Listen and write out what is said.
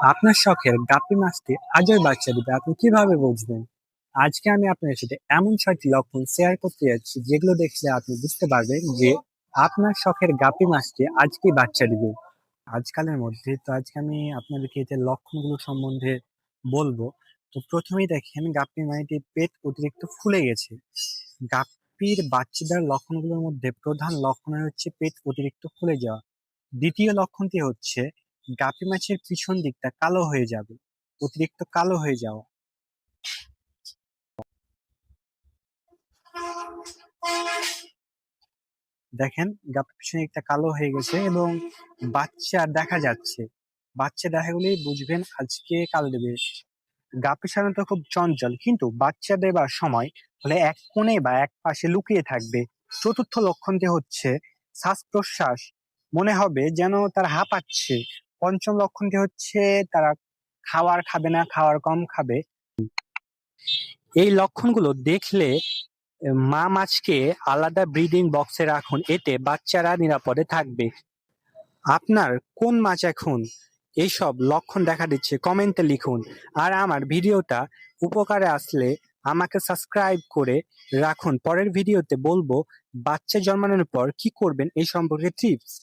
আপনার শখের গাপ্পি মাছটি আজই বাচ্চা দিবে, আপনি কিভাবে বুঝবেন? আজকে আমি আপনার সাথে এমন 6টি লক্ষণ শেয়ার করতে যাচ্ছি যেগুলো দেখলে আপনি বুঝতে পারবেন যে আপনার শখের গাপ্পি মাছটি আজকেই বাচ্চা দিবে। আজকালের মধ্যে তো আজকে আমি আপনাদেরকে এদের লক্ষণগুলো সম্বন্ধে বলবো। তো প্রথমেই দেখেন গাপ্পি মাছটির পেট অতিরিক্ত ফুলে গেছে। গাপ্পির বাচ্চা দেওয়ার লক্ষণগুলোর মধ্যে প্রধান লক্ষণ হচ্ছে পেট অতিরিক্ত ফুলে যাওয়া। দ্বিতীয় লক্ষণটি হচ্ছে গাপি মাছের পিছন দিকটা কালো হয়ে যাবে, অতিরিক্ত কালো হয়ে যাওয়া। দেখেন গাপির পিছন দিকটা কালো হয়ে গেছে এবং বাচ্চা দেখা যাচ্ছে। বাচ্চা দেখা গেলেই বুঝবেন আজকে কালো দেবে। গাপি সাধারণত খুব চঞ্চল, কিন্তু বাচ্চা দেবার সময় হলে এক কোণে বা এক পাশে লুকিয়ে থাকবে। চতুর্থ লক্ষণটি হচ্ছে শ্বাস প্রশ্বাস, মনে হবে যেন তার হাঁপাচ্ছে। পঞ্চম লক্ষণটি হচ্ছে তারা খাবার খাবে না, খাবার কম খাবে। এই লক্ষণগুলো দেখলে মা মাছকে আলাদা ব্রিডিং বক্সে রাখুন, এতে বাচ্চারা নিরাপদে থাকবে। আপনার কোন মাছ এখন এইসব লক্ষণ দেখা দিচ্ছে কমেন্টে লিখুন। আর আমার ভিডিওটা উপকারে আসলে আমাকে সাবস্ক্রাইব করে রাখুন। পরের ভিডিওতে বলবো বাচ্চা জন্মানোর পর কি করবেন এই সম্পর্কে টিপস।